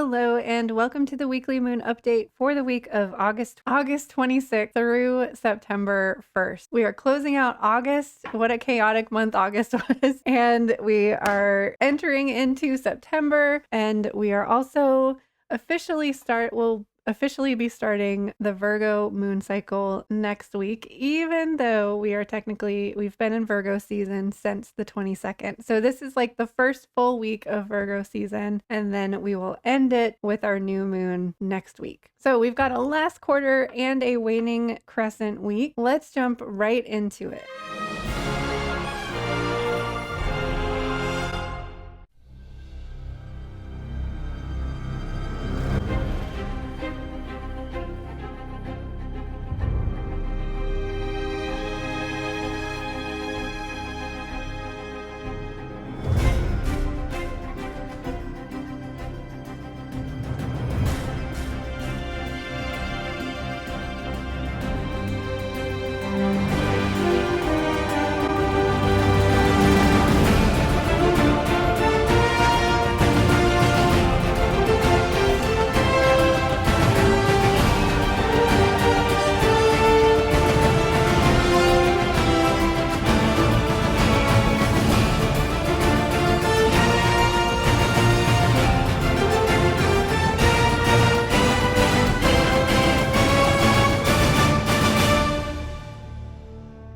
Hello and welcome to the weekly moon update for the week of August 26th through September 1st. We are closing out August. What a chaotic month August was. And we are entering into September, and we are also will officially be starting the Virgo moon cycle next week, even though we've been in Virgo season since the 22nd. So this is like the first full week of Virgo season, and then we will end it with our new moon next week. So we've got a last quarter and a waning crescent week. Let's jump right into it.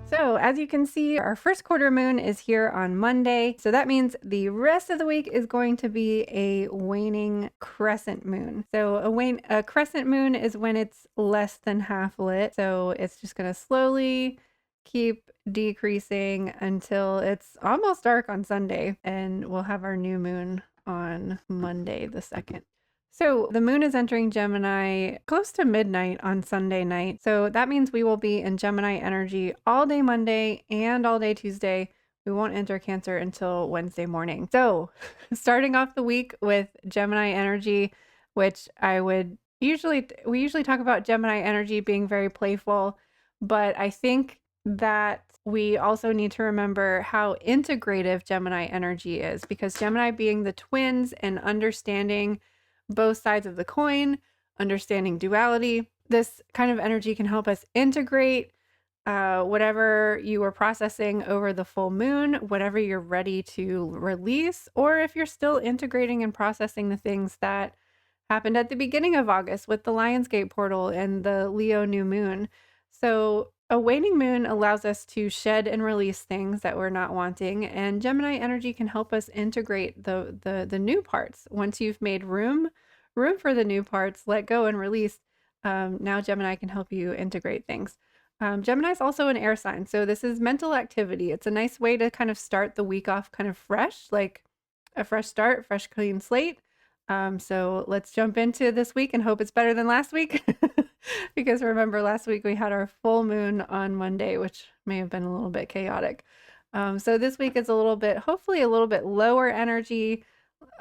So as you can see, our first quarter moon is here on Monday. So that means the rest of the week is going to be a waning crescent moon. So a crescent moon is when it's less than half lit. So it's just going to slowly keep decreasing until it's almost dark on Sunday, and we'll have our new moon on Monday the 2nd. So the moon is entering Gemini close to midnight on Sunday night. So that means we will be in Gemini energy all day Monday and all day Tuesday. We won't enter Cancer until Wednesday morning. So starting off the week with Gemini energy, which we usually talk about Gemini energy being very playful, but I think that we also need to remember how integrative Gemini energy is, because Gemini being the twins and understanding both sides of the coin, understanding duality, this kind of energy can help us integrate whatever you were processing over the full moon, whatever you're ready to release, or if you're still integrating and processing the things that happened at the beginning of August with the Lionsgate portal and the Leo new moon. So a waning moon allows us to shed and release things that we're not wanting, and Gemini energy can help us integrate the new parts. Once you've made room for the new parts, let go and release, now Gemini can help you integrate things. Gemini is also an air sign, so this is mental activity. It's a nice way to kind of start the week off kind of fresh, like a fresh start, fresh clean slate. So let's jump into this week and hope it's better than last week. Because remember, last week we had our full moon on Monday, which may have been a little bit chaotic. So this week is hopefully a little bit lower energy,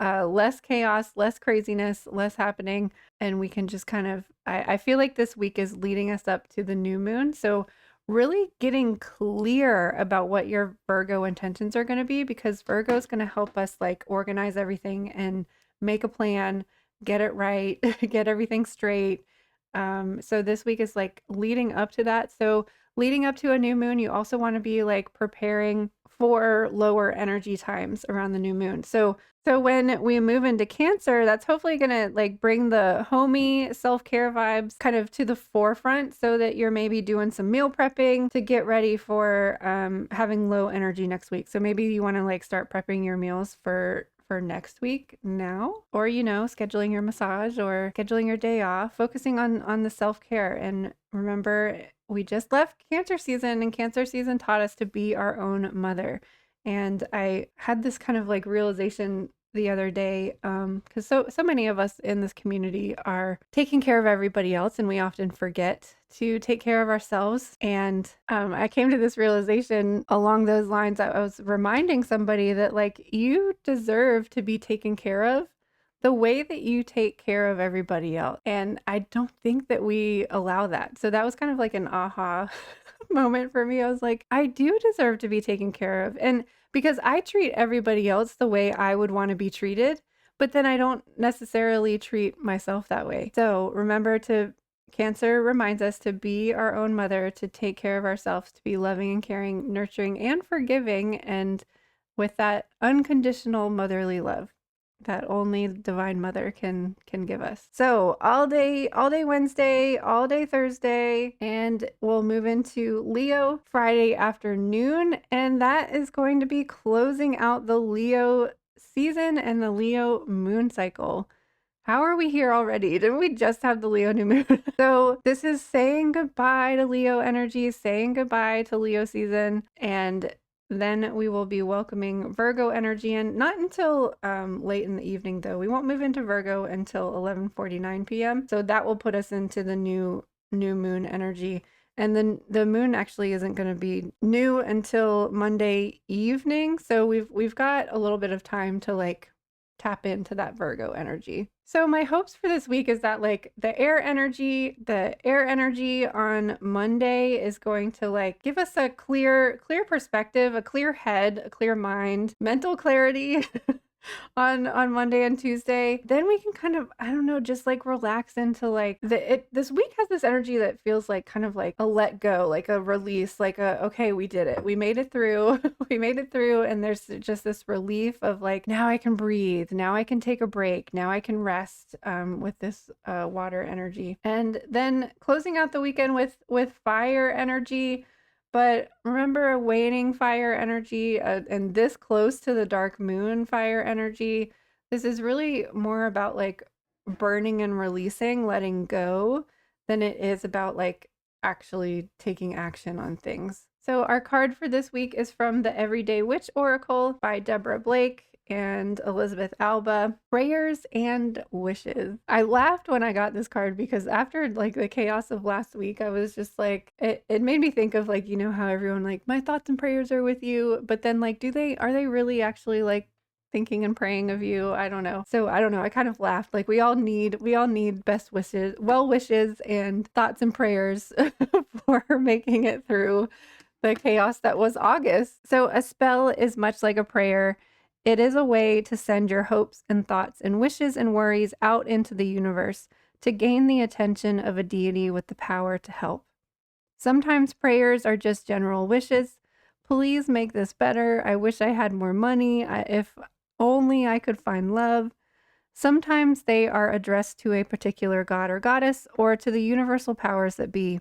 less chaos, less craziness, less happening. And we can just I feel like this week is leading us up to the new moon. So really getting clear about what your Virgo intentions are going to be, because Virgo is going to help us like organize everything and make a plan, get it right, get everything straight. So this week is like leading up to that. So leading up to a new moon, you also want to be like preparing for lower energy times around the new moon. So when we move into Cancer, that's hopefully going to like bring the homey self-care vibes kind of to the forefront, so that you're maybe doing some meal prepping to get ready for having low energy next week. So maybe you want to like start prepping your meals for next week now, or scheduling your massage or scheduling your day off, focusing on the self-care. And remember, we just left Cancer season, and Cancer season taught us to be our own mother. And I had this kind of like realization the other day, because so many of us in this community are taking care of everybody else, and we often forget to take care of ourselves. And I came to this realization along those lines. I was reminding somebody that like, you deserve to be taken care of the way that you take care of everybody else. And I don't think that we allow that. So that was kind of like an aha moment for me. I was like, I do deserve to be taken care of. And because I treat everybody else the way I would want to be treated, but then I don't necessarily treat myself that way. So remember to Cancer reminds us to be our own mother, to take care of ourselves, to be loving and caring, nurturing and forgiving, and with that unconditional motherly love that only Divine Mother can give us. So all day Wednesday, all day Thursday, and we'll move into Leo Friday afternoon, and that is going to be closing out the Leo season and the Leo moon cycle. How are we here already? Didn't we just have the Leo new moon? So this is saying goodbye to Leo energy, saying goodbye to Leo season, and then we will be welcoming Virgo energy in, not until late in the evening though. We won't move into Virgo until 11:49 p.m. So that will put us into the new moon energy. And then the moon actually isn't going to be new until Monday evening. So we've got a little bit of time to like tap into that Virgo energy. So my hopes for this week is that like the air energy on Monday is going to like give us a clear perspective, a clear head, a clear mind, mental clarity on Monday and Tuesday. Then we can kind of, I don't know, just like relax into like this week has this energy that feels like kind of like a let go, like a release, like okay, we did it. We made it through. We made it through, and there's just this relief of like, now I can breathe. Now I can take a break. Now I can rest with this water energy. And then closing out the weekend with fire energy. But remember, waning fire energy and this close to the dark moon fire energy, this is really more about like burning and releasing, letting go, than it is about like actually taking action on things. So our card for this week is from the Everyday Witch Oracle by Deborah Blake and Elizabeth Alba, Prayers and Wishes. I laughed when I got this card because after like the chaos of last week, I was just like, it made me think of like, you know, how everyone like, my thoughts and prayers are with you, but then like, are they really actually like thinking and praying of you? I don't know. So I don't know. I kind of laughed. Like we all need best wishes, well wishes and thoughts and prayers for making it through the chaos that was August. So a spell is much like a prayer. It is a way to send your hopes and thoughts and wishes and worries out into the universe to gain the attention of a deity with the power to help. Sometimes prayers are just general wishes. Please make this better. I wish I had more money. If only I could find love. Sometimes they are addressed to a particular god or goddess or to the universal powers that be.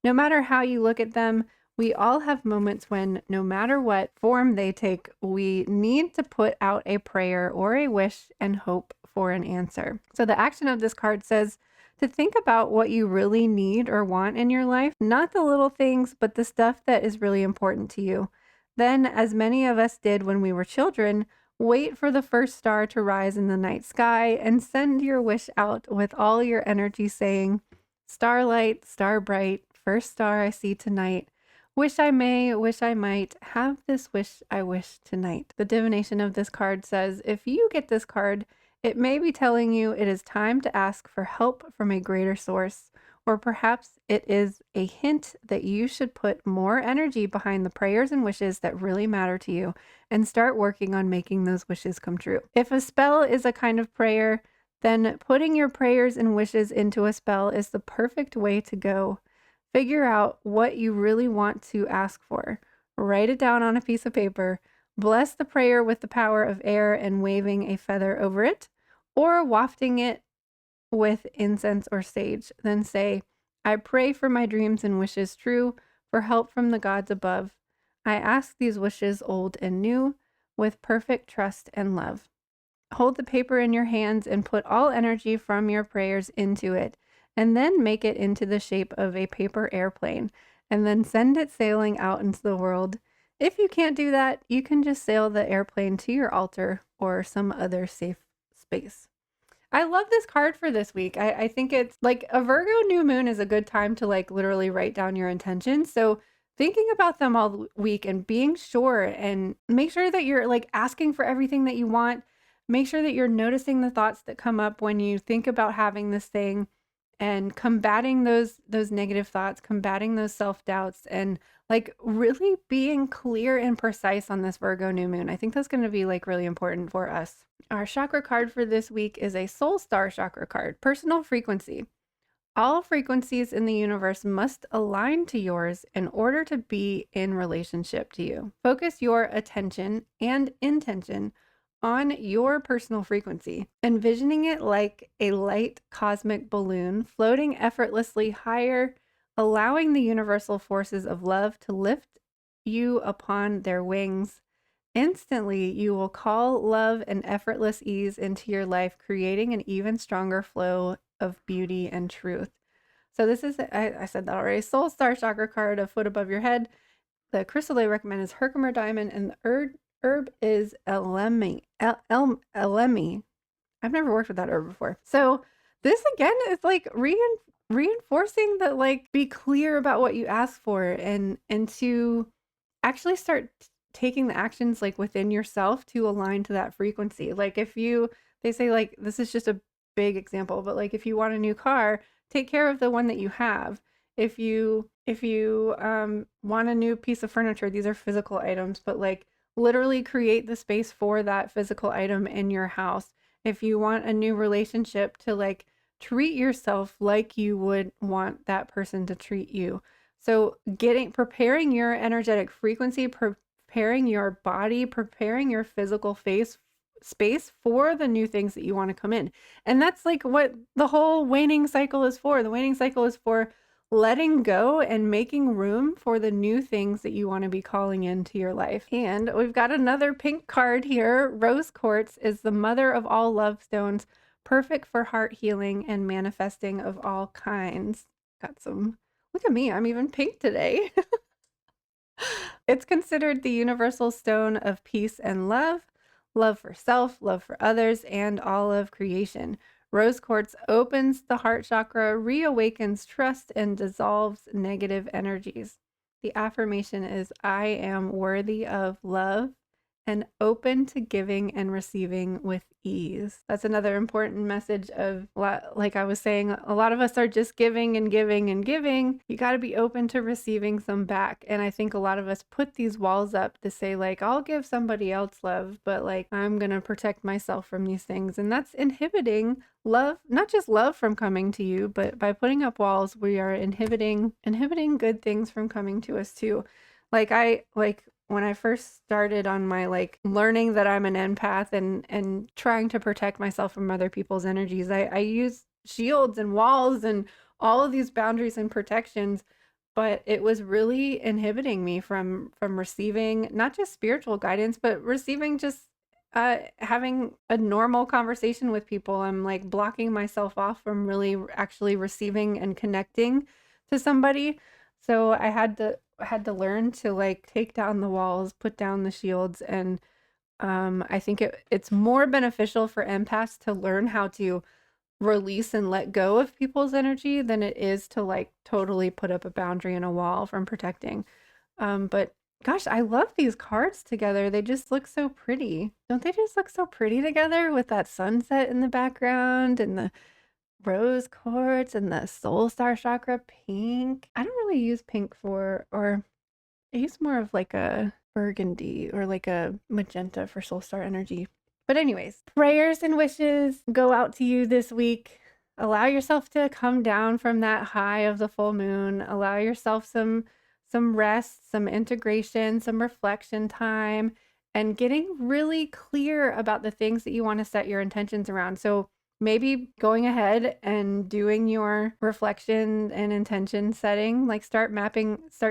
No matter how you look at them, we all have moments when, no matter what form they take, we need to put out a prayer or a wish and hope for an answer. So the action of this card says to think about what you really need or want in your life, not the little things, but the stuff that is really important to you. Then, as many of us did when we were children, wait for the first star to rise in the night sky and send your wish out with all your energy saying, "Starlight, star bright, first star I see tonight. Wish I may, wish I might, have this wish I wish tonight." The divination of this card says, if you get this card, it may be telling you it is time to ask for help from a greater source, or perhaps it is a hint that you should put more energy behind the prayers and wishes that really matter to you and start working on making those wishes come true. If a spell is a kind of prayer, then putting your prayers and wishes into a spell is the perfect way to go. Figure out what you really want to ask for. Write it down on a piece of paper. Bless the prayer with the power of air and waving a feather over it, or wafting it with incense or sage. Then say, I pray for my dreams and wishes true, for help from the gods above. I ask these wishes old and new, with perfect trust and love. Hold the paper in your hands and put all energy from your prayers into it, and then make it into the shape of a paper airplane, and then send it sailing out into the world. If you can't do that, you can just sail the airplane to your altar or some other safe space. I love this card for this week. I think it's like a Virgo new moon is a good time to like literally write down your intentions. So thinking about them all week and being sure and make sure that you're like asking for everything that you want. Make sure that you're noticing the thoughts that come up when you think about having this thing and combating those negative thoughts, combating those self-doubts, and like really being clear and precise on this Virgo new moon. I think that's going to be like really important for us. Our chakra card for this week is a soul star chakra card, personal frequency. All frequencies in the universe must align to yours in order to be in relationship to you. Focus your attention and intention on your personal frequency, envisioning it like a light cosmic balloon floating effortlessly higher, allowing the universal forces of love to lift you upon their wings. Instantly, you will call love and effortless ease into your life, creating an even stronger flow of beauty and truth. So this is, I said that already, Soul Star Chakra card, a foot above your head. The crystal they recommend is Herkimer Diamond, and the herb is elemi. Elemi. I've never worked with that herb before. So this again is like reinforcing that, like, be clear about what you ask for, and to actually start taking the actions like within yourself to align to that frequency. Like if you, they say, like, this is just a big example, but like if you want a new car, take care of the one that you have. If you want a new piece of furniture, these are physical items, but like literally create the space for that physical item in your house. If you want a new relationship, to like treat yourself like you would want that person to treat you. So preparing your energetic frequency, preparing your body, preparing your physical space for the new things that you want to come in. And that's like what the whole waning cycle is for. The waning cycle is for letting go and making room for the new things that you want to be calling into your life. And we've got another pink card here. Rose quartz is the mother of all love stones, perfect for heart healing and manifesting of all kinds. Got some, look at me, I'm even pink today. It's considered the universal stone of peace and love for self, love for others, and all of creation. Rose quartz opens the heart chakra, reawakens trust, and dissolves negative energies. The affirmation is, I am worthy of love and open to giving and receiving with ease. That's another important message of, like I was saying, a lot of us are just giving and giving and giving. You got to be open to receiving some back. And I think a lot of us put these walls up to say, like, I'll give somebody else love, but like I'm going to protect myself from these things. And that's inhibiting love, not just love from coming to you, but by putting up walls, we are inhibiting good things from coming to us too. When I first started on my like learning that I'm an empath and trying to protect myself from other people's energies, I used shields and walls and all of these boundaries and protections, but it was really inhibiting me from receiving not just spiritual guidance, but receiving just having a normal conversation with people. I'm like blocking myself off from really actually receiving and connecting to somebody. So I had to learn to like take down the walls, put down the shields, and I think it's more beneficial for empaths to learn how to release and let go of people's energy than it is to like totally put up a boundary and a wall from protecting. But gosh, I love these cards together. They just look so pretty. Don't they just look so pretty together with that sunset in the background and the rose quartz and the soul star chakra pink? I don't really use pink or I use more of like a burgundy or like a magenta for soul star energy. But anyways, prayers and wishes go out to you this week. Allow yourself to come down from that high of the full moon. Allow yourself some rest, some integration, some reflection time, and getting really clear about the things that you want to set your intentions around. So maybe going ahead and doing your reflection and intention setting, like start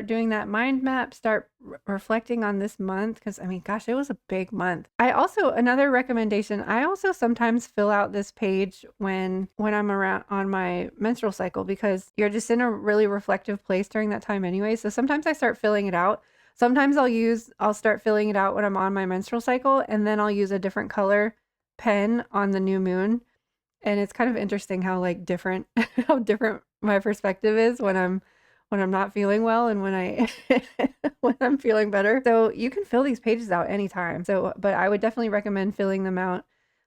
doing that mind map, start reflecting on this month. Cause I mean, gosh, it was a big month. Another recommendation, I also sometimes fill out this page when I'm around on my menstrual cycle, because you're just in a really reflective place during that time anyway. So sometimes I start filling it out. Sometimes I'll start filling it out when I'm on my menstrual cycle, and then I'll use a different color pen on the new moon. And it's kind of interesting how like different how different my perspective is when I'm not feeling well and when when I'm feeling better. So you can fill these pages out anytime. But I would definitely recommend filling them out.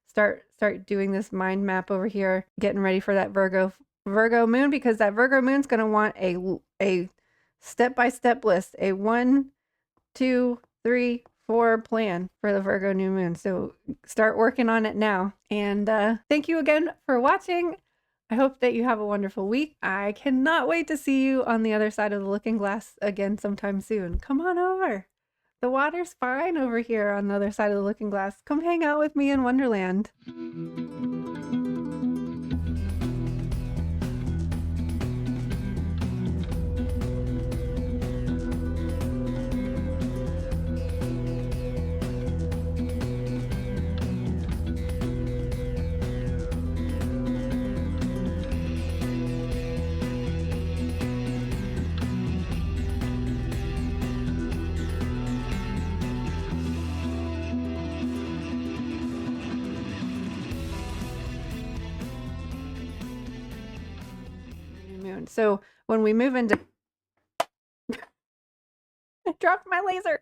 Start doing this mind map over here, getting ready for that Virgo Virgo moon, because that Virgo moon's going to want a step-by-step list, a 1, 2, 3, 4 plan for the Virgo new moon. So start working on it now. And thank you again for watching. I hope that you have a wonderful week. I cannot wait to see you on the other side of the looking glass again sometime soon. Come on over. The water's fine over here on the other side of the looking glass. Come hang out with me in Wonderland. Moon. So when we move into I dropped my laser.